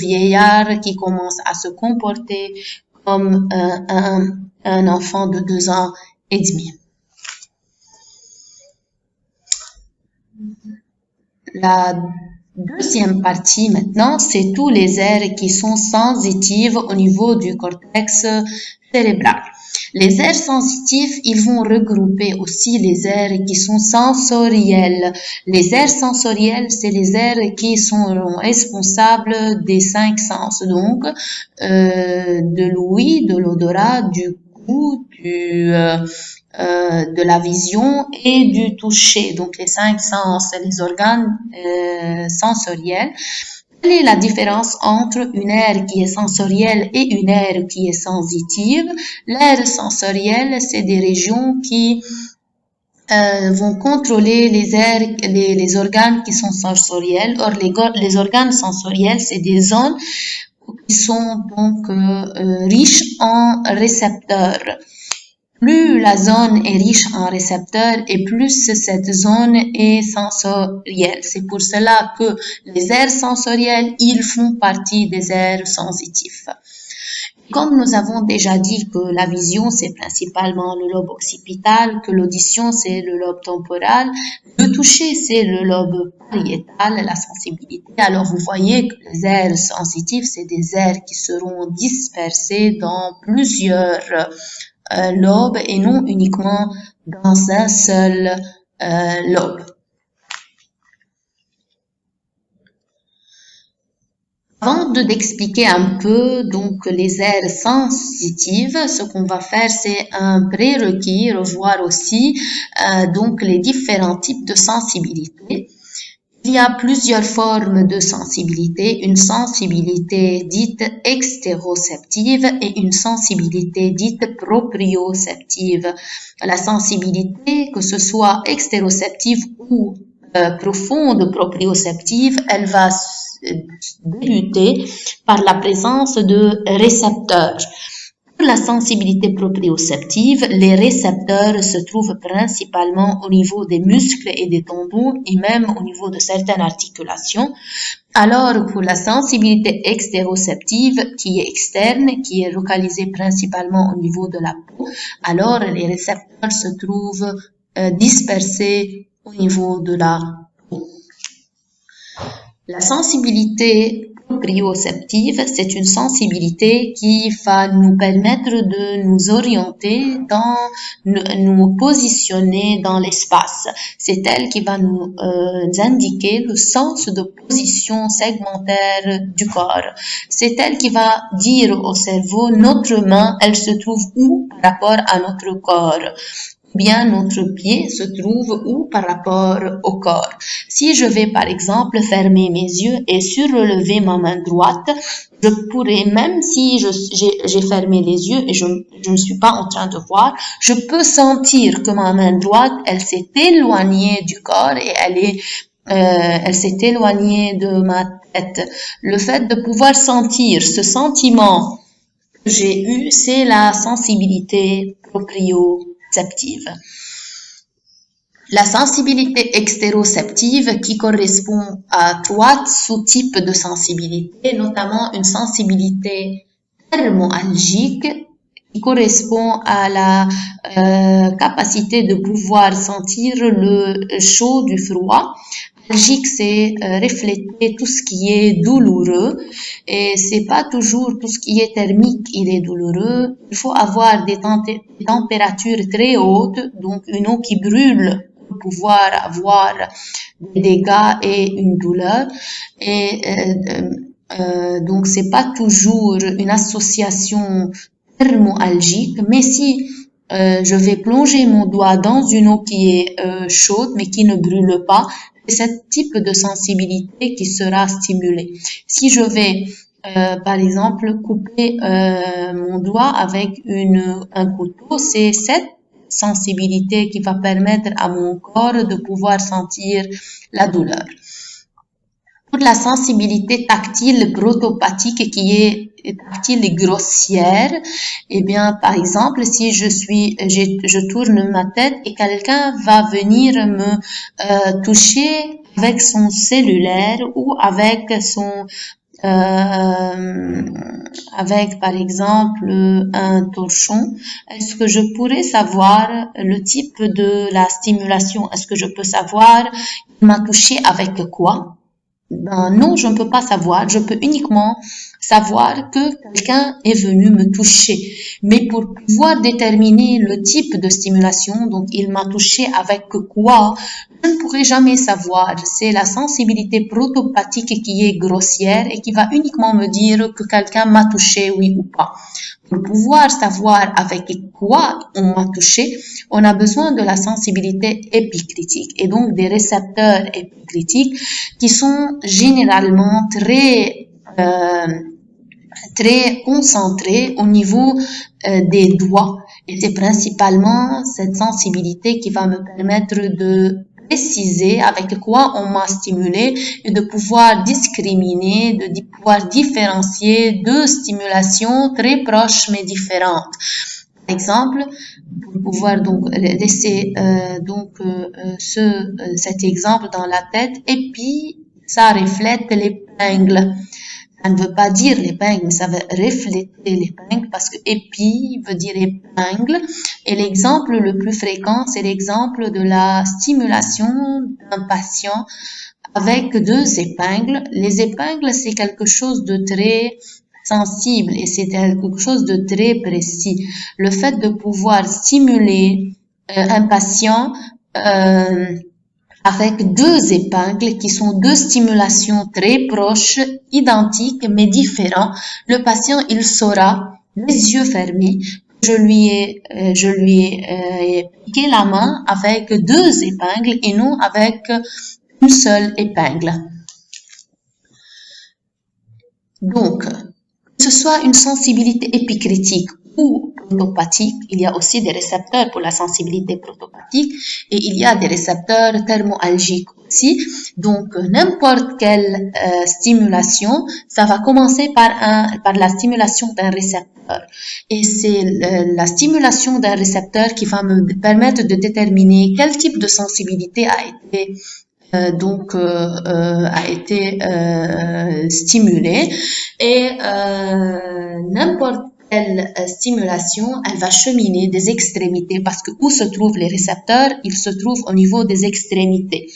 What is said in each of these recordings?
vieillard qui commence à se comporter comme un enfant de 2 ans et demi. La deuxième partie maintenant, c'est tous les aires qui sont sensitifs au niveau du cortex cérébral. Les aires sensitifs, ils vont regrouper aussi les aires qui sont sensorielles. Les aires sensorielles, c'est les aires qui sont responsables des 5 sens, donc de l'ouïe, de l'odorat, du goût, de la vision et du toucher, donc les 5 sens, les organes sensoriels. Quelle est la différence entre une aire qui est sensorielle et une aire qui est sensitive? L'aire sensorielle, c'est des régions qui vont contrôler les organes qui sont sensoriels. Or, les organes sensoriels, c'est des zones qui sont donc riches en récepteurs. Plus la zone est riche en récepteurs et plus cette zone est sensorielle. C'est pour cela que les aires sensorielles, ils font partie des aires sensitives. Comme nous avons déjà dit que la vision, c'est principalement le lobe occipital, que l'audition, c'est le lobe temporal, le toucher, c'est le lobe pariétal, la sensibilité. Alors, vous voyez que les aires sensitives, c'est des aires qui seront dispersées dans plusieurs lobe et non uniquement dans un seul lobe. Avant d'expliquer un peu donc les aires sensitives, ce qu'on va faire, c'est un prérequis, revoir aussi donc les différents types de sensibilité. Il y a plusieurs formes de sensibilité, une sensibilité dite extéroceptive et une sensibilité dite proprioceptive. La sensibilité, que ce soit extéroceptive ou profonde proprioceptive, elle va débuter par la présence de récepteurs. Pour la sensibilité proprioceptive, les récepteurs se trouvent principalement au niveau des muscles et des tendons et même au niveau de certaines articulations. Alors, pour la sensibilité extéroceptive, qui est externe, qui est localisée principalement au niveau de la peau, alors les récepteurs se trouvent dispersés au niveau de la peau. La sensibilité proprioceptive, c'est une sensibilité qui va nous permettre de nous orienter, nous positionner dans l'espace. C'est elle qui va nous indiquer le sens de position segmentaire du corps. C'est elle qui va dire au cerveau, notre main, elle se trouve où par rapport à notre corps? Bien notre pied se trouve où par rapport au corps. Si je vais par exemple fermer mes yeux et surrelever ma main droite, je pourrais, même si j'ai fermé les yeux et je ne suis pas en train de voir, je peux sentir que ma main droite, elle s'est éloignée du corps et elle s'est éloignée de ma tête. Le fait de pouvoir sentir ce sentiment que j'ai eu, c'est la sensibilité proprioceptive. La sensibilité extéroceptive qui correspond à 3 sous-types de sensibilité, notamment une sensibilité thermoalgique qui correspond à la capacité de pouvoir sentir le chaud du froid. Algique, c'est refléter tout ce qui est douloureux et c'est pas toujours tout ce qui est thermique, il est douloureux. Il faut avoir des températures très hautes, donc une eau qui brûle pour pouvoir avoir des dégâts et une douleur. Et donc c'est pas toujours une association thermoalgique, mais si je vais plonger mon doigt dans une eau qui est chaude mais qui ne brûle pas, c'est ce type de sensibilité qui sera stimulée. Si je vais par exemple couper mon doigt avec un couteau, c'est cette sensibilité qui va permettre à mon corps de pouvoir sentir la douleur. Pour la sensibilité tactile protopathique qui est tactile et grossière, eh bien, par exemple, si je tourne ma tête et quelqu'un va venir me toucher avec son cellulaire ou avec euh, avec par exemple un torchon, est-ce que je pourrais savoir le type de la stimulation? Est-ce que je peux savoir il m'a touché avec quoi? Ben non, je ne peux pas savoir. Je peux uniquement savoir que quelqu'un est venu me toucher. Mais pour pouvoir déterminer le type de stimulation, donc il m'a touché avec quoi, je ne pourrai jamais savoir. C'est la sensibilité protopathique qui est grossière et qui va uniquement me dire que quelqu'un m'a touché, oui ou pas. Pour pouvoir savoir avec quoi on m'a touché, on a besoin de la sensibilité épicritique et donc des récepteurs épicritiques qui sont généralement très concentrés au niveau des doigts. Et c'est principalement cette sensibilité qui va me permettre de préciser avec quoi on m'a stimulé et de pouvoir discriminer, de pouvoir différencier deux stimulations très proches mais différentes. Par exemple, pour pouvoir donc laisser cet exemple dans la tête, et puis ça reflète l'épingle. Ça ne veut pas dire l'épingle, mais ça veut refléter l'épingle parce que épi veut dire épingle. Et l'exemple le plus fréquent, c'est l'exemple de la stimulation d'un patient avec deux épingles. Les épingles, c'est quelque chose de très sensible et c'est quelque chose de très précis. Le fait de pouvoir stimuler un patient avec deux épingles qui sont deux stimulations très proches, identiques mais différents, le patient il saura, les yeux fermés, je lui ai piqué la main avec deux épingles et non avec une seule épingle. Donc, que ce soit une sensibilité épicritique ou protopathique, il y a aussi des récepteurs pour la sensibilité protopathique et il y a des récepteurs thermoalgiques aussi. Donc, n'importe quelle stimulation, ça va commencer par la stimulation d'un récepteur. Et c'est la stimulation d'un récepteur qui va me permettre de déterminer quel type de sensibilité a été stimulé et n'importe quelle stimulation, elle va cheminer des extrémités parce que où se trouvent les récepteurs, ils se trouvent au niveau des extrémités.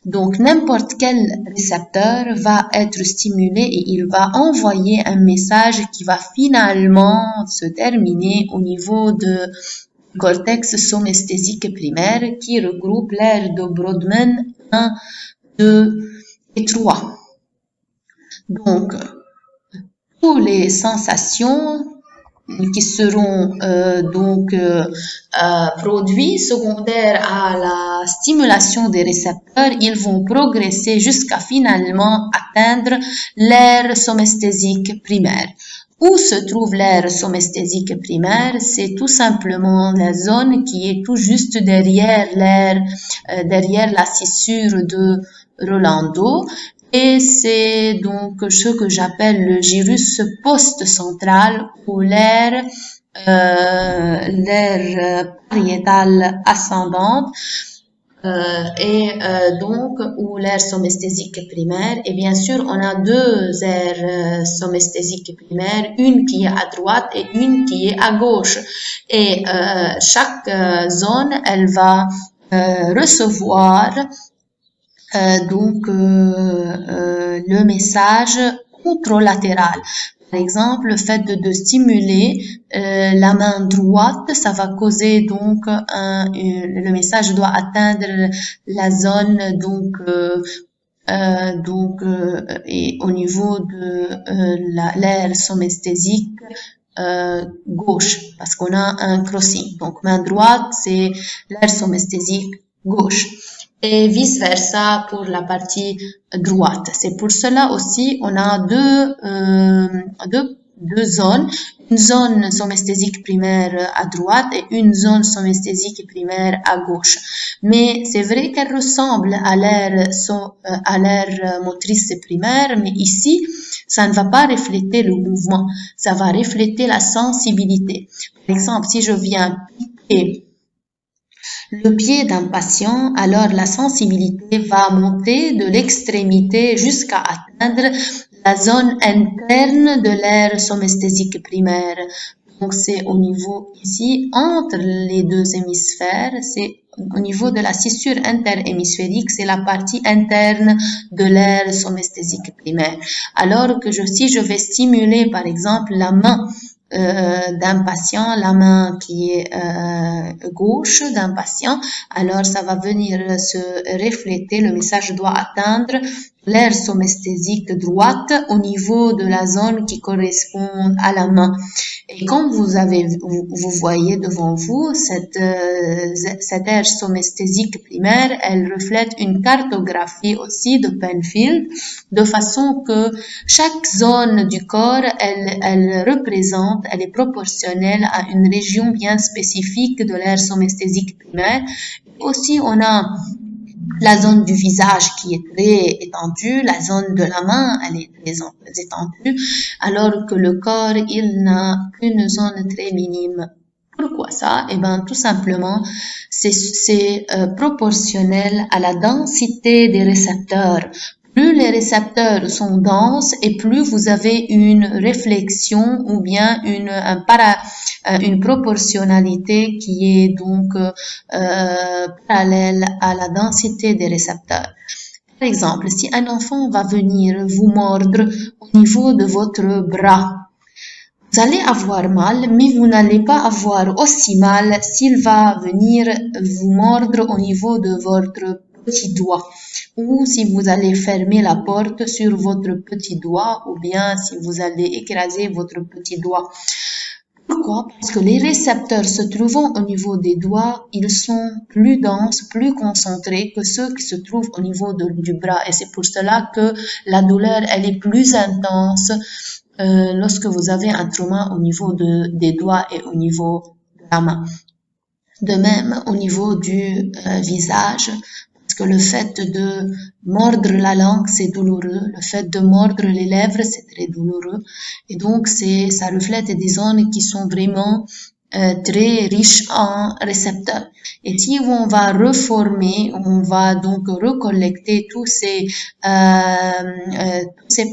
Donc n'importe quel récepteur va être stimulé et il va envoyer un message qui va finalement se terminer au niveau de cortex somesthésique primaire qui regroupe l'aire de Brodmann 1, 2 et 3. Donc, toutes les sensations qui seront produits secondaires à la stimulation des récepteurs, ils vont progresser jusqu'à finalement atteindre l'aire somesthésique primaire. Où se trouve l'aire somesthésique primaire? C'est tout simplement la zone qui est tout juste derrière la scissure de Rolando. Et c'est donc ce que j'appelle le gyrus post-central ou l'aire pariétale ascendante. Donc ou l'aire somesthésique primaire et bien sûr on a deux aires somesthésiques primaires, une qui est à droite et une qui est à gauche et chaque zone elle va recevoir le message contralatéral. Par exemple, le fait de stimuler la main droite, ça va causer donc le message doit atteindre la zone et au niveau de l'aire somesthésique gauche parce qu'on a un crossing. Donc main droite, c'est l'aire somesthésique gauche. Et vice versa pour la partie droite. C'est pour cela aussi on a deux zones, une zone somesthésique primaire à droite et une zone somesthésique primaire à gauche. Mais c'est vrai qu'elle ressemble à l'aire motrice primaire, mais ici ça ne va pas refléter le mouvement, ça va refléter la sensibilité. Par exemple, si je viens piquer le pied d'un patient, alors la sensibilité va monter de l'extrémité jusqu'à atteindre la zone interne de l'aire somesthésique primaire. Donc, c'est au niveau ici, entre les deux hémisphères, c'est au niveau de la scissure interhémisphérique, c'est la partie interne de l'aire somesthésique primaire. Alors que si je vais stimuler, par exemple, la main d'un patient, la main qui est gauche d'un patient, alors ça va venir se refléter, le message doit atteindre l'aire somesthésique droite au niveau de la zone qui correspond à la main. Et comme vous voyez devant vous, cette aire somesthésique primaire, elle reflète une cartographie aussi de Penfield, de façon que chaque zone du corps, elle représente, elle est proportionnelle à une région bien spécifique de l'aire somesthésique primaire. Aussi, on a la zone du visage qui est très étendue, la zone de la main, elle est très étendue, alors que le corps, il n'a qu'une zone très minime. Pourquoi ça? Eh bien, tout simplement, c'est proportionnel à la densité des récepteurs. Plus les récepteurs sont denses et plus vous avez une réflexion ou bien une proportionnalité qui est donc parallèle à la densité des récepteurs. Par exemple, si un enfant va venir vous mordre au niveau de votre bras, vous allez avoir mal, mais vous n'allez pas avoir aussi mal s'il va venir vous mordre au niveau de votre petit doigt, ou si vous allez fermer la porte sur votre petit doigt, ou bien si vous allez écraser votre petit doigt. Pourquoi? Parce que les récepteurs se trouvant au niveau des doigts, ils sont plus denses, plus concentrés que ceux qui se trouvent au niveau du bras. Et c'est pour cela que la douleur, elle est plus intense lorsque vous avez un trauma au niveau des doigts et au niveau de la main. De même, au niveau du visage, parce que le fait de mordre la langue, c'est douloureux. Le fait de mordre les lèvres, c'est très douloureux. Et donc, ça reflète des zones qui sont vraiment très riches en récepteurs. Et si on va reformer, on va donc recollecter toutes ces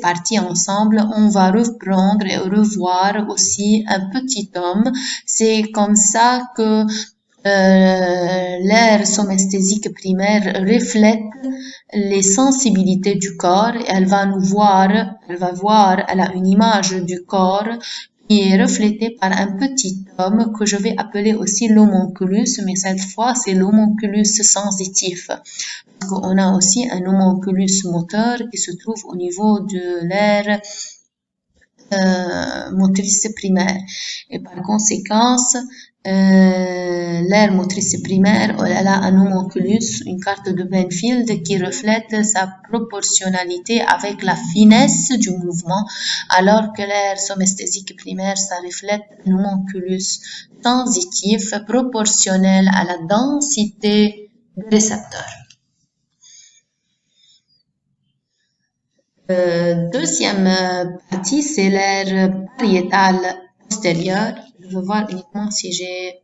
parties ensemble, on va reprendre et revoir aussi un petit homme. C'est comme ça que l'aire somesthésique primaire reflète les sensibilités du corps et elle va une image du corps qui est reflétée par un petit homme que je vais appeler aussi l'homonculus, mais cette fois c'est l'homonculus sensitif. Parce qu'on a aussi un homonculus moteur qui se trouve au niveau de l'aire motrice primaire. Et par conséquent, l'aire motrice primaire, elle a un homonculus, une carte de Penfield qui reflète sa proportionnalité avec la finesse du mouvement, alors que l'aire somesthésique primaire, ça reflète un homonculus sensitif proportionnel à la densité des récepteurs. Deuxième partie, c'est l'aire pariétale postérieure. Je vais voir uniquement si j'ai...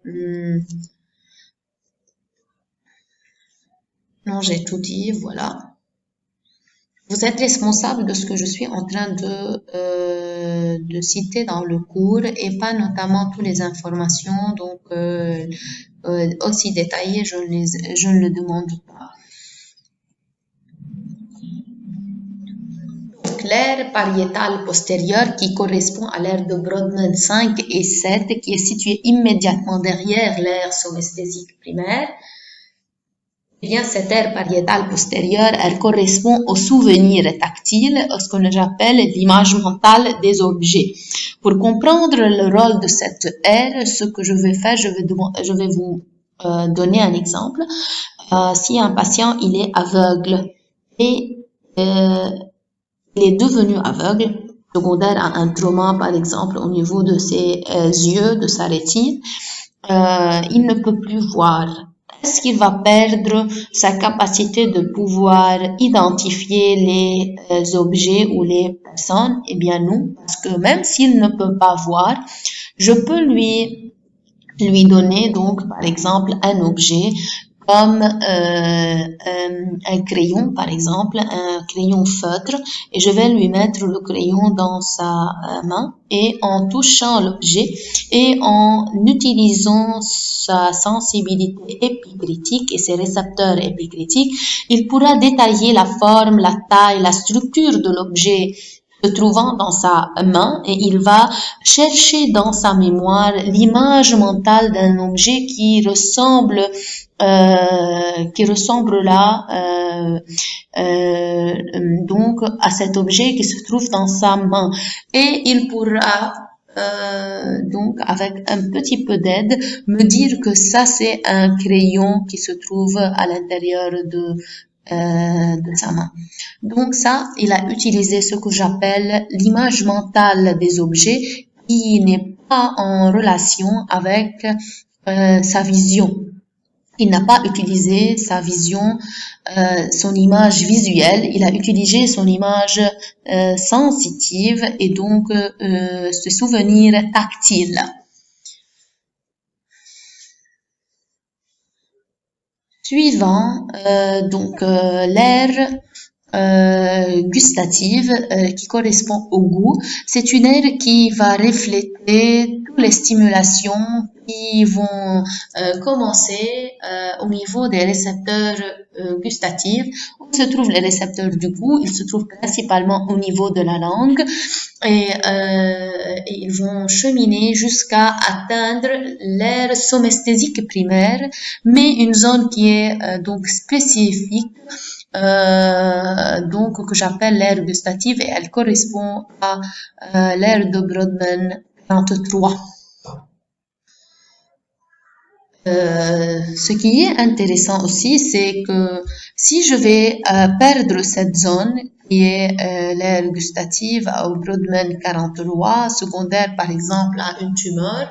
Non, j'ai tout dit, voilà. Vous êtes responsable de ce que je suis en train de citer dans le cours et pas notamment toutes les informations, donc aussi détaillées, je ne le demande pas. L'aire pariétale postérieure qui correspond à l'aire de Brodmann 5 et 7 qui est située immédiatement derrière l'aire somesthésique primaire. Eh bien, cette aire pariétale postérieure, elle correspond au souvenir tactile, à ce que j'appelle l'image mentale des objets. Pour comprendre le rôle de cette aire, ce que je vais faire, je vais vous donner un exemple. Si un patient, il est aveugle et il est devenu aveugle, secondaire à un trauma, par exemple, au niveau de ses yeux, de sa rétine, il ne peut plus voir. Est-ce qu'il va perdre sa capacité de pouvoir identifier les objets ou les personnes? Eh bien non, parce que même s'il ne peut pas voir, je peux lui donner donc par exemple un objet comme un crayon, par exemple, un crayon feutre, et je vais lui mettre le crayon dans sa main, et en touchant l'objet et en utilisant sa sensibilité épicritique et ses récepteurs épicritiques, il pourra détailler la forme, la taille, la structure de l'objet se trouvant dans sa main, et il va chercher dans sa mémoire l'image mentale d'un objet qui ressemble là donc à cet objet qui se trouve dans sa main, et il pourra donc avec un petit peu d'aide me dire que ça c'est un crayon qui se trouve à l'intérieur de sa main. Donc ça, il a utilisé ce que j'appelle l'image mentale des objets qui n'est pas en relation avec sa vision. Il n'a pas utilisé sa vision, son image visuelle, il a utilisé son image sensitive et donc ce souvenir tactile. Suivant, l'aire gustative qui correspond au goût. C'est une aire qui va refléter toutes les stimulations qui vont commencer au niveau des récepteurs gustatifs. Où se trouvent les récepteurs du goût? Ils se trouvent principalement au niveau de la langue, et ils vont cheminer jusqu'à atteindre l'aire somesthésique primaire, mais une zone qui est donc spécifique, donc que j'appelle l'aire gustative, et elle correspond à l'aire de Brodmann 43. Ce qui est intéressant aussi, c'est que si je vais perdre cette zone qui est l'aire gustative au Brodmann 43, secondaire par exemple à une tumeur,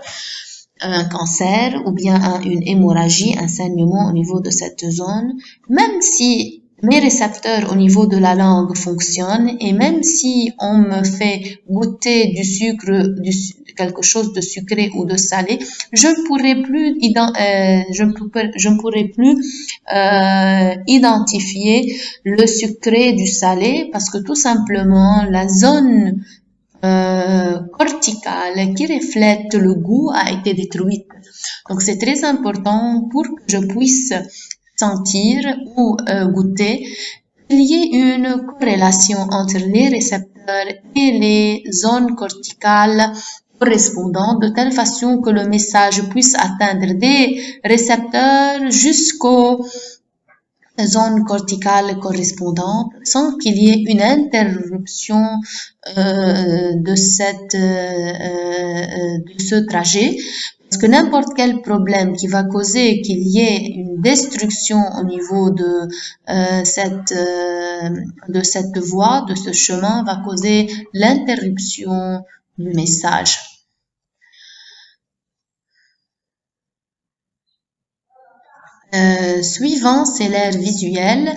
un cancer ou bien à une hémorragie, un saignement au niveau de cette zone, même si mes récepteurs au niveau de la langue fonctionnent, et même si on me fait goûter du sucre, quelque chose de sucré ou de salé, je ne pourrai plus identifier le sucré du salé, parce que tout simplement la zone corticale qui reflète le goût a été détruite. Donc c'est très important pour que je puisse sentir ou goûter, il y ait une corrélation entre les récepteurs et les zones corticales correspondantes, de telle façon que le message puisse atteindre des récepteurs jusqu'aux zones corticales correspondantes sans qu'il y ait une interruption de ce trajet. Parce que n'importe quel problème qui va causer qu'il y ait une destruction au niveau de cette voie, de ce chemin, va causer l'interruption du message. Suivant, c'est l'aire visuelle.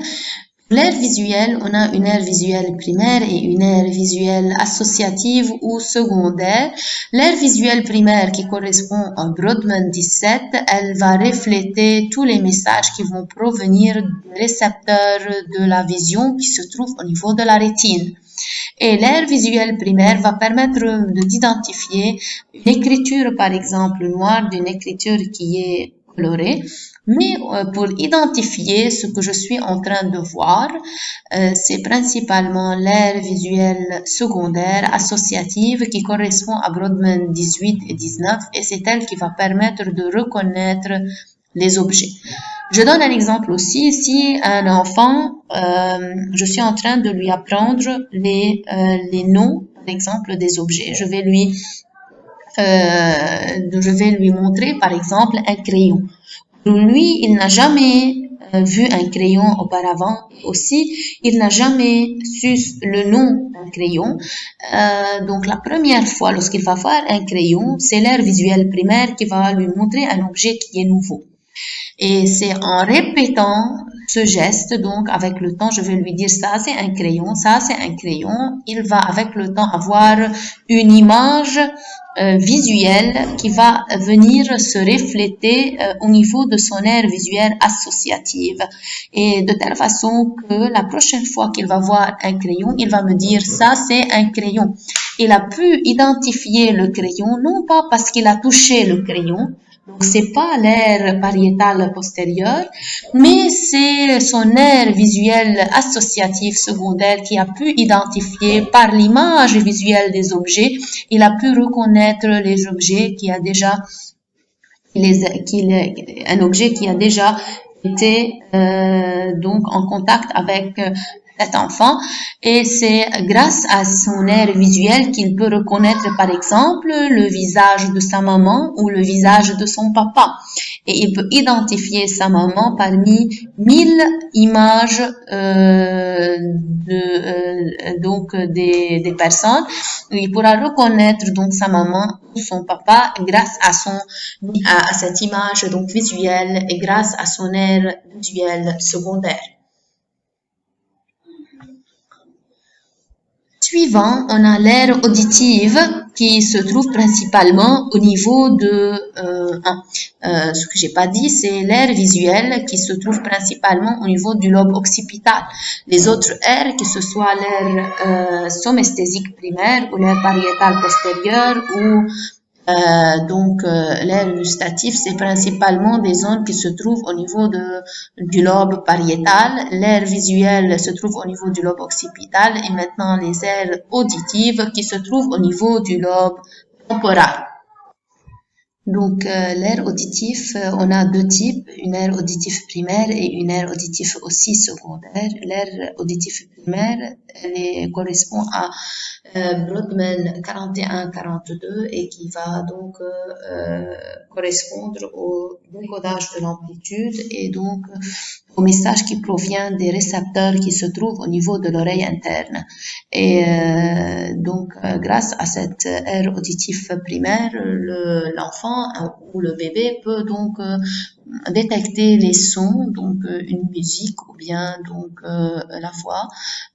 L'aire visuelle, on a une aire visuelle primaire et une aire visuelle associative ou secondaire. L'aire visuelle primaire qui correspond à Brodmann 17, elle va refléter tous les messages qui vont provenir des récepteurs de la vision qui se trouvent au niveau de la rétine. Et l'aire visuelle primaire va permettre d'identifier une écriture, par exemple noire, d'une écriture qui est colorée. Mais pour identifier ce que je suis en train de voir, c'est principalement l'aire visuelle secondaire associative qui correspond à Brodmann 18 et 19, et c'est elle qui va permettre de reconnaître les objets. Je donne un exemple aussi. Si un enfant, je suis en train de lui apprendre les noms, par exemple, des objets. Je vais lui montrer, par exemple, un crayon. Lui, il n'a jamais vu un crayon auparavant. Aussi, il n'a jamais su le nom d'un crayon. Donc, la première fois, lorsqu'il va voir un crayon, c'est l'aire visuelle primaire qui va lui montrer un objet qui est nouveau. Et c'est en répétant ce geste, donc avec le temps, je vais lui dire ça c'est un crayon, ça c'est un crayon. Il va avec le temps avoir une image visuelle qui va venir se refléter au niveau de son aire visuelle associative. Et de telle façon que la prochaine fois qu'il va voir un crayon, il va me dire ça c'est un crayon. Il a pu identifier le crayon, non pas parce qu'il a touché le crayon, donc c'est pas l'aire pariétale postérieure, mais c'est son aire visuelle associative secondaire qui a pu identifier par l'image visuelle des objets, il a pu reconnaître les objets qui a déjà un objet qui a déjà été donc en contact avec cet enfant, et c'est grâce à son aire visuelle qu'il peut reconnaître par exemple le visage de sa maman ou le visage de son papa, et il peut identifier sa maman parmi 1000 images donc des personnes. Il pourra reconnaître donc sa maman ou son papa grâce à cette image donc visuelle et grâce à son aire visuelle secondaire. Suivant, on a l'aire auditive qui se trouve principalement au niveau de ce que j'ai pas dit, c'est l'aire visuelle qui se trouve principalement au niveau du lobe occipital. Les autres aires, que ce soit l'aire somesthésique primaire ou l'aire pariétale postérieure ou l'aire gustative, c'est principalement des zones qui se trouvent au niveau du lobe pariétal. L'aire visuelle se trouve au niveau du lobe occipital et maintenant les aires auditives qui se trouvent au niveau du lobe temporal. Donc, l'aire auditif, on a deux types, une aire auditive primaire et une aire auditive aussi secondaire. L'aire auditive primaire, elle correspond à Brodmann 41-42 et qui va donc correspondre au décodage de l'amplitude et donc au message qui provient des récepteurs qui se trouvent au niveau de l'oreille interne. Et grâce à cette aire auditive primaire, l'enfant ou le bébé peut donc détecter les sons, donc une musique ou bien donc la voix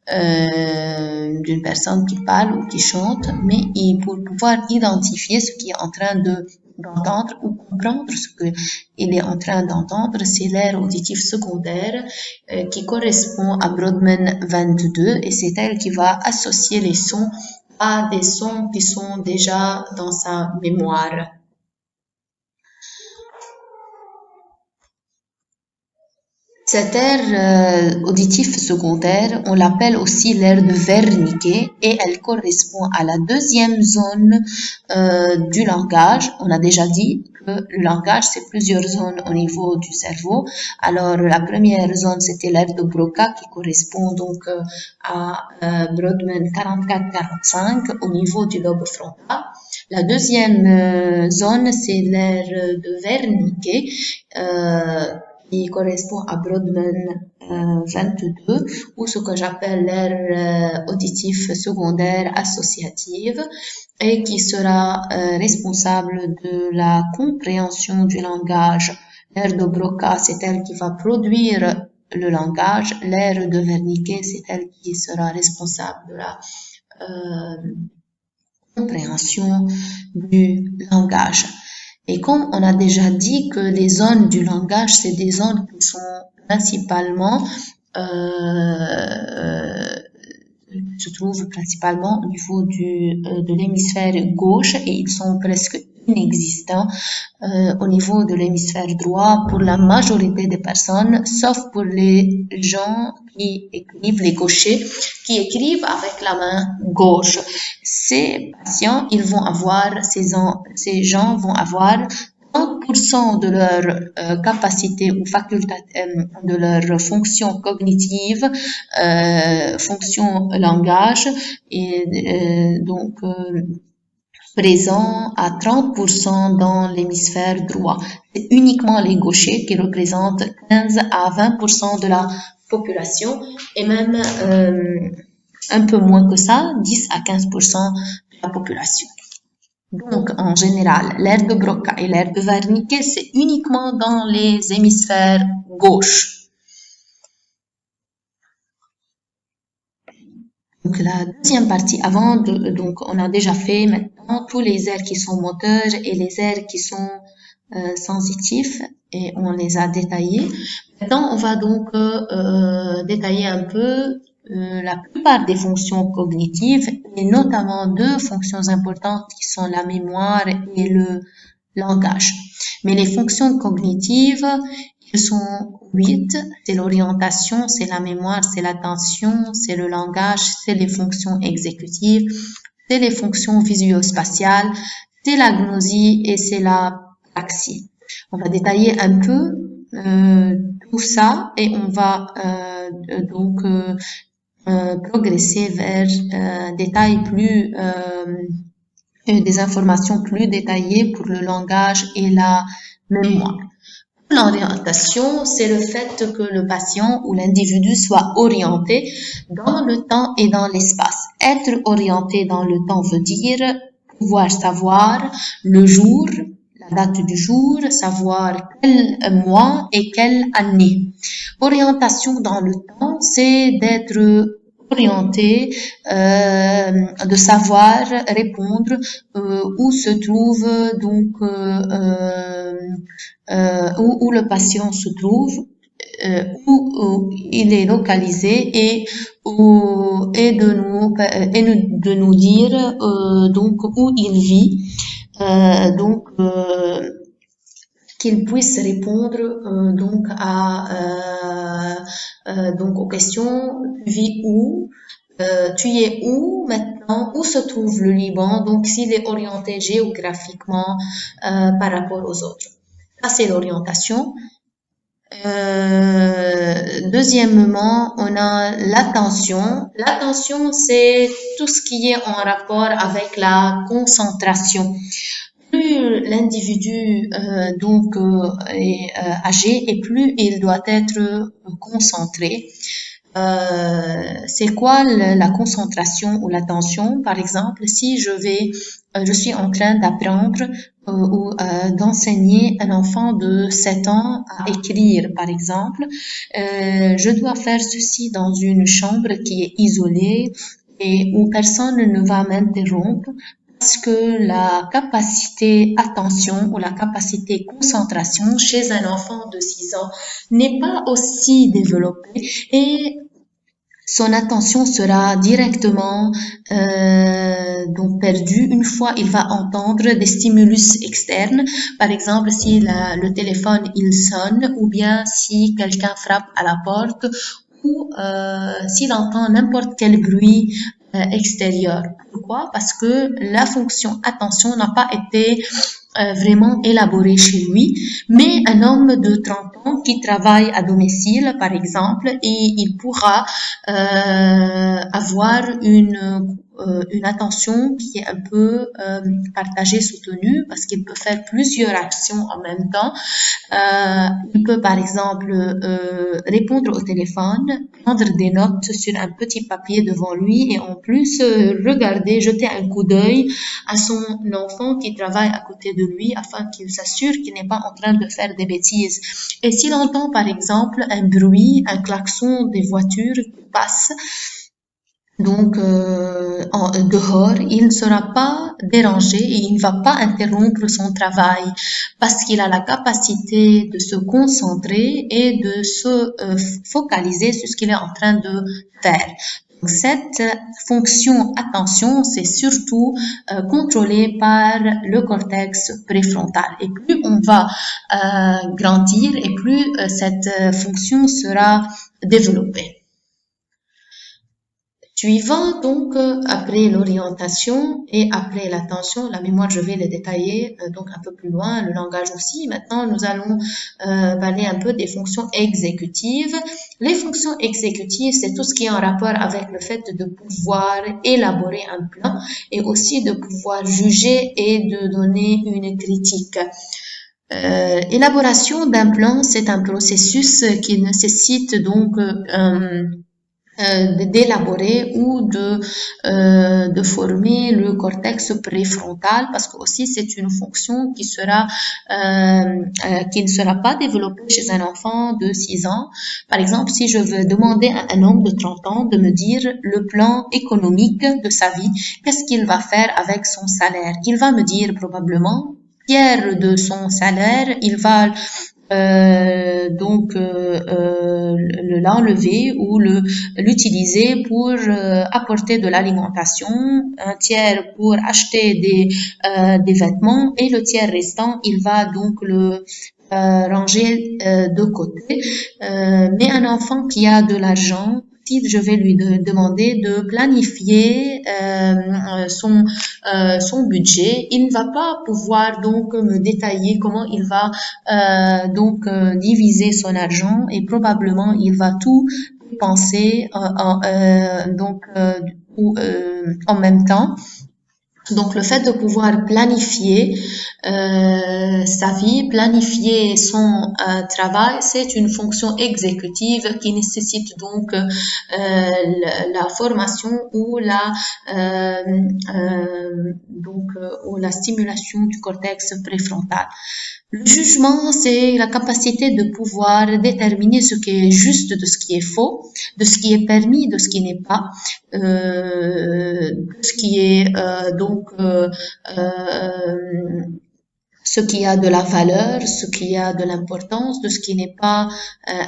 d'une personne qui parle ou qui chante, mais pour pouvoir identifier ce qu'il est en train d'entendre ou comprendre ce qu'il est en train d'entendre, c'est l'aire auditive secondaire qui correspond à Brodmann 22 et c'est elle qui va associer les sons à des sons qui sont déjà dans sa mémoire. Cette aire auditive secondaire, on l'appelle aussi l'aire de Wernicke et elle correspond à la deuxième zone du langage. On a déjà dit que le langage, c'est plusieurs zones au niveau du cerveau. Alors, la première zone, c'était l'aire de Broca qui correspond donc à Brodmann 44-45 au niveau du lobe frontal. La deuxième zone, c'est l'aire de Wernicke qui correspond à Brodmann 22 ou ce que j'appelle l'aire auditive secondaire associative et qui sera responsable de la compréhension du langage. L'aire de Broca, c'est elle qui va produire le langage. L'aire de Wernicke, c'est elle qui sera responsable de la compréhension du langage. Et comme on a déjà dit que les zones du langage, c'est des zones qui sont principalement se trouvent principalement au niveau de l'hémisphère gauche et ils sont presque inexistants au niveau de l'hémisphère droit pour la majorité des personnes, sauf pour les gens qui écrivent, les gauchers, qui écrivent avec la main gauche. Ces patients, ces gens vont avoir 30% de leur capacité ou de leur fonction cognitive, fonction langage, et présent à 30% dans l'hémisphère droit. C'est uniquement les gauchers qui représentent 15 à 20% de la population et même un peu moins que ça, 10 à 15% de la population. Donc, en général, l'aire de Broca et l'aire de Wernicke, c'est uniquement dans les hémisphères gauche. Donc la deuxième partie, donc on a déjà fait maintenant tous les aires qui sont moteurs et les aires qui sont sensitifs et on les a détaillés. Maintenant, on va donc détailler un peu la plupart des fonctions cognitives et notamment deux fonctions importantes qui sont la mémoire et le langage. Mais les fonctions cognitives, elles sont 8. C'est l'orientation, c'est la mémoire, c'est l'attention, c'est le langage, c'est les fonctions exécutives, c'est les fonctions visuospatiales, c'est la gnosie et c'est la praxie. On va détailler un peu tout ça et on va donc progresser vers détails plus des informations plus détaillées pour le langage et la mémoire. L'orientation, c'est le fait que le patient ou l'individu soit orienté dans le temps et dans l'espace. Être orienté dans le temps veut dire pouvoir savoir le jour, la date du jour, savoir quel mois et quelle année. Orientation dans le temps, c'est d'être orienté, de savoir répondre où se trouve donc où le patient se trouve, où il est localisé et de nous dire donc où il vit, donc qu'il puisse répondre donc donc aux questions tu vis où, tu es où maintenant, où se trouve le Liban, donc s'il est orienté géographiquement par rapport aux autres. Ça, c'est l'orientation. Deuxièmement, on a l'attention. L'attention, c'est tout ce qui est en rapport avec la concentration. Plus l'individu est âgé et plus il doit être concentré. C'est quoi la concentration ou l'attention? Par exemple, si je suis en train d'apprendre ou d'enseigner un enfant de 7 ans à écrire, par exemple, je dois faire ceci dans une chambre qui est isolée et où personne ne va m'interrompre parce que la capacité attention ou la capacité concentration chez un enfant de 6 ans n'est pas aussi développée et son attention sera directement donc perdue une fois il va entendre des stimulus externes. Par exemple, si le téléphone il sonne ou bien si quelqu'un frappe à la porte ou s'il entend n'importe quel bruit extérieur. Pourquoi? Parce que la fonction attention n'a pas été vraiment élaborée chez lui, mais un homme de 30 ans qui travaille à domicile, par exemple, et il pourra avoir une attention qui est un peu partagée, soutenue, parce qu'il peut faire plusieurs actions en même temps. Il peut, par exemple, répondre au téléphone, prendre des notes sur un petit papier devant lui et en plus regarder, jeter un coup d'œil à son enfant qui travaille à côté de lui afin qu'il s'assure qu'il n'est pas en train de faire des bêtises. Et s'il entend, par exemple, un bruit, un klaxon des voitures qui passent, donc dehors, il ne sera pas dérangé et il ne va pas interrompre son travail parce qu'il a la capacité de se concentrer et de se focaliser sur ce qu'il est en train de faire. Donc, cette fonction attention, c'est surtout contrôlé par le cortex préfrontal. Et plus on va grandir et plus cette fonction sera développée. Suivant donc après l'orientation et après l'attention, la mémoire je vais les détailler donc un peu plus loin, le langage aussi. Maintenant nous allons parler un peu des fonctions exécutives. Les fonctions exécutives c'est tout ce qui est en rapport avec le fait de pouvoir élaborer un plan et aussi de pouvoir juger et de donner une critique. Élaboration d'un plan c'est un processus qui nécessite donc d'élaborer ou de former le cortex préfrontal parce que aussi c'est une fonction qui ne sera pas développée chez un enfant de 6 ans. Par exemple, si je veux demander à un homme de 30 ans de me dire le plan économique de sa vie, qu'est-ce qu'il va faire avec son salaire? Il va me dire probablement tiers de son salaire, il va l'enlever ou l'utiliser pour apporter de l'alimentation, un tiers pour acheter des vêtements et le tiers restant, il va donc le ranger de côté. Mais un enfant qui a de l'argent, si je vais lui demander de planifier son budget, il ne va pas pouvoir donc me détailler comment il va diviser son argent et probablement il va tout dépenser en même temps. Donc le fait de pouvoir planifier sa vie, planifier son travail, c'est une fonction exécutive qui nécessite donc la formation ou ou la stimulation du cortex préfrontal. Le jugement, c'est la capacité de pouvoir déterminer ce qui est juste de ce qui est faux, de ce qui est permis, de ce qui n'est pas, de ce qui est ce qui a de la valeur, ce qui a de l'importance, de ce qui n'est pas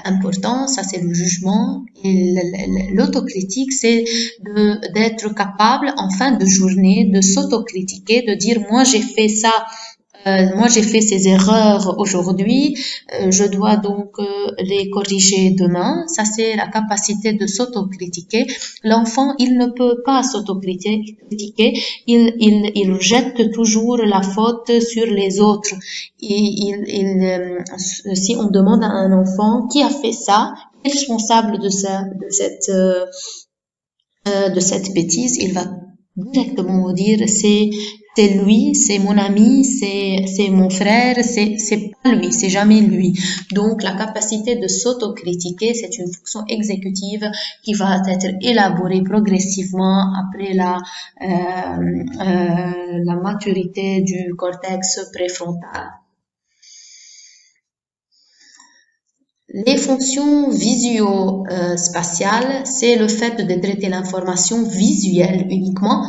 important, ça c'est le jugement. Et l'autocritique, c'est d'être capable en fin de journée de s'autocritiquer, de dire moi j'ai fait ça. Moi, j'ai fait ces erreurs aujourd'hui, je dois donc les corriger demain. Ça, c'est la capacité de s'autocritiquer. L'enfant, il ne peut pas s'autocritiquer, il jette toujours la faute sur les autres. Si on demande à un enfant qui a fait ça, qui est responsable de cette bêtise, il va directement dire c'est lui, c'est mon ami, c'est mon frère, c'est pas lui, c'est jamais lui. Donc la capacité de s'autocritiquer, c'est une fonction exécutive qui va être élaborée progressivement après la maturité du cortex préfrontal. Les fonctions visio-spatiales, c'est le fait de traiter l'information visuelle uniquement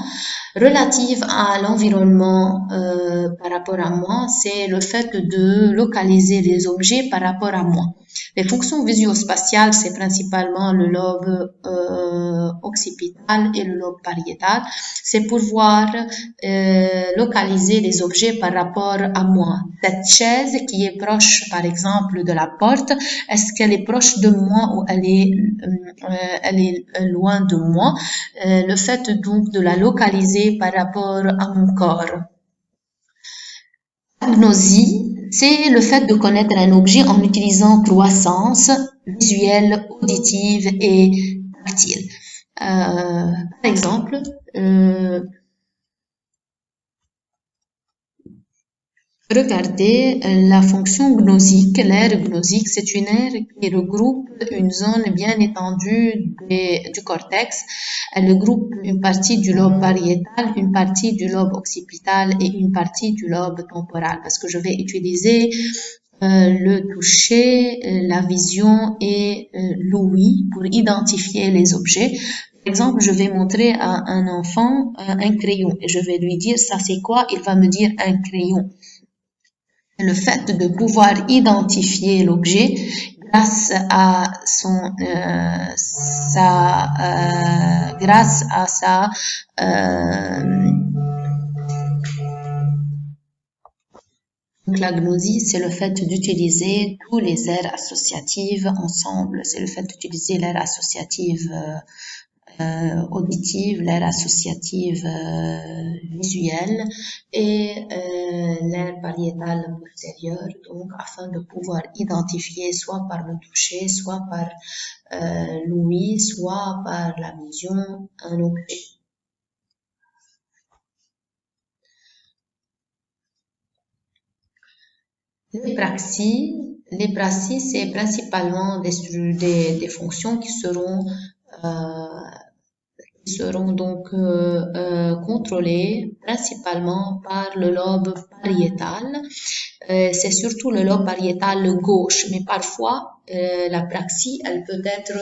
relative à l'environnement par rapport à moi, c'est le fait de localiser les objets par rapport à moi. Les fonctions visio-spatiales, c'est principalement le lobe occipital et le lobe pariétal. C'est pouvoir localiser les objets par rapport à moi. Cette chaise qui est proche, par exemple, de la porte, est-ce qu'elle est proche de moi ou elle est loin de moi? Le fait donc de la localiser par rapport à mon corps. Agnosie, c'est le fait de connaître un objet en utilisant 3 sens, visuel, auditive et tactile. Par exemple, regardez la fonction gnosique. L'aire gnosique, c'est une aire qui regroupe une zone bien étendue du cortex. Elle regroupe une partie du lobe pariétal, une partie du lobe occipital et une partie du lobe temporal parce que je vais utiliser le toucher, la vision et l'ouïe pour identifier les objets. Par exemple, je vais montrer à un enfant un crayon et je vais lui dire ça c'est quoi? Il va me dire un crayon. Le fait de pouvoir identifier l'objet grâce à donc la gnosie, c'est le fait d'utiliser tous les aires associatives ensemble. C'est le fait d'utiliser l'aire associative auditive, l'aire associative visuelle et l'aire pariétale postérieure, donc afin de pouvoir identifier soit par le toucher, soit par l'ouïe, soit par la vision un objet. Les praxis, c'est principalement des fonctions qui seront qui seront donc contrôlés principalement par le lobe pariétal. C'est surtout le lobe pariétal gauche, mais parfois la praxie, elle peut être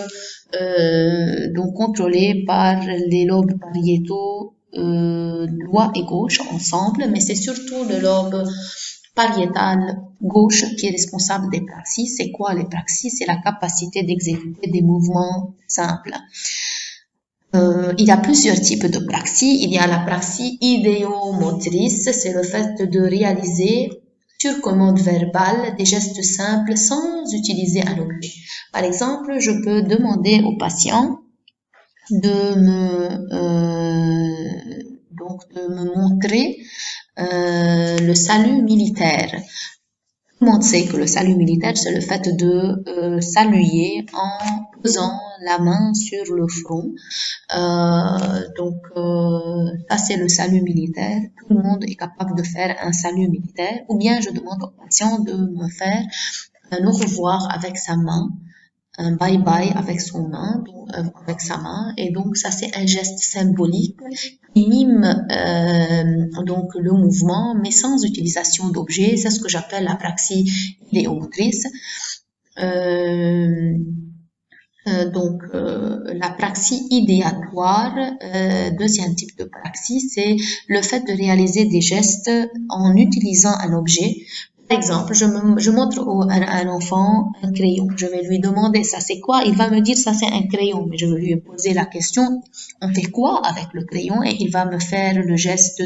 donc contrôlée par les lobes pariétaux droit et gauche ensemble, mais c'est surtout le lobe pariétal gauche qui est responsable des praxis. C'est quoi les praxis? C'est la capacité d'exécuter des mouvements simples. Il y a plusieurs types de praxis. Il y a la praxie idéomotrice, c'est le fait de réaliser sur commande verbale des gestes simples sans utiliser un objet. Par exemple, je peux demander au patient de me montrer le salut militaire. Tout le monde sait que le salut militaire, c'est le fait de saluer en posant la main sur le front. Ça, c'est le salut militaire. Tout le monde est capable de faire un salut militaire. Ou bien, je demande au patient de me faire un au revoir avec sa main, un bye-bye avec avec sa main. Et donc, ça, c'est un geste symbolique qui mime donc le mouvement, mais sans utilisation d'objets. C'est ce que j'appelle la praxie idéomotrice. La praxie idéatoire, deuxième type de praxie, c'est le fait de réaliser des gestes en utilisant un objet. Par exemple, je montre à un enfant un crayon. Je vais lui demander ça c'est quoi? Il va me dire ça c'est un crayon. Mais je vais lui poser la question, on fait quoi avec le crayon? Et il va me faire le geste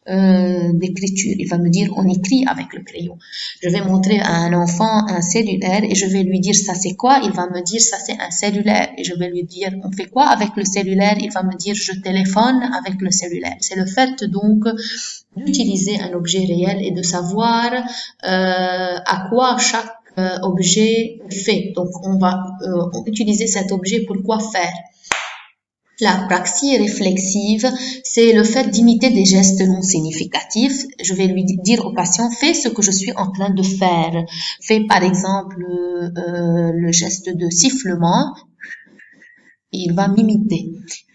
d'écriture. Il va me dire on écrit avec le crayon. Je vais montrer à un enfant un cellulaire et je vais lui dire ça c'est quoi? Il va me dire ça c'est un cellulaire. Et je vais lui dire on fait quoi avec le cellulaire? Il va me dire je téléphone avec le cellulaire. C'est le fait donc d'utiliser un objet réel et de savoir à quoi chaque objet fait. Donc, on va utiliser cet objet pour quoi faire. La praxie réflexive, c'est le fait d'imiter des gestes non significatifs. Je vais lui dire au patient, fais ce que je suis en train de faire. Fais par exemple le geste de sifflement. Il va m'imiter.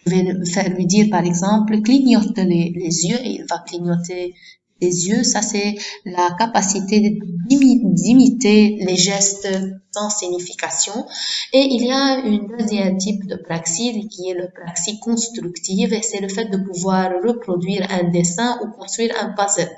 Je vais lui dire par exemple, clignote les yeux et il va clignoter les yeux. Ça, c'est la capacité d'imiter les gestes sans signification. Et il y a une deuxième type de praxie qui est le praxie constructive et c'est le fait de pouvoir reproduire un dessin ou construire un puzzle.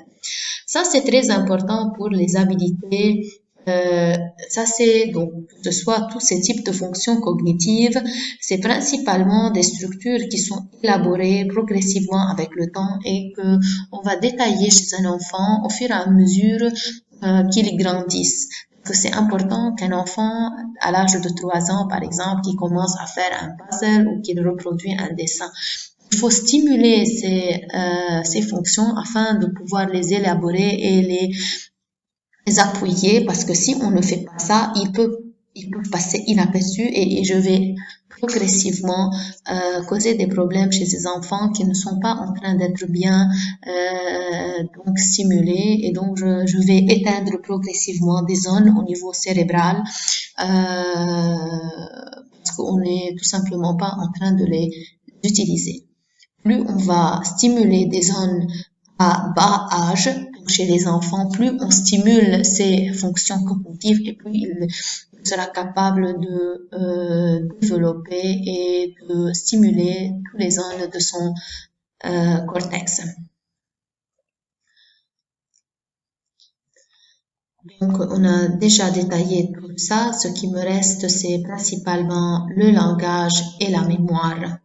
Ça, c'est très important pour les habilités. Ça, c'est donc, que ce soit tous ces types de fonctions cognitives, c'est principalement des structures qui sont élaborées progressivement avec le temps et que on va détailler chez un enfant au fur et à mesure qu'il grandisse. Que c'est important qu'un enfant, à l'âge de 3 ans, par exemple, qui commence à faire un puzzle ou qu'il reproduit un dessin, il faut stimuler ces fonctions afin de pouvoir les élaborer et les appuyer parce que si on ne fait pas ça, il peut passer inaperçu et je vais progressivement causer des problèmes chez ces enfants qui ne sont pas en train d'être bien donc stimulés et donc je vais éteindre progressivement des zones au niveau cérébral parce qu'on n'est tout simplement pas en train de les utiliser. Plus on va stimuler des zones à bas âge, chez les enfants, plus on stimule ces fonctions cognitives et plus il sera capable de développer et de stimuler toutes les zones de son cortex. Donc, on a déjà détaillé tout ça. Ce qui me reste, c'est principalement le langage et la mémoire.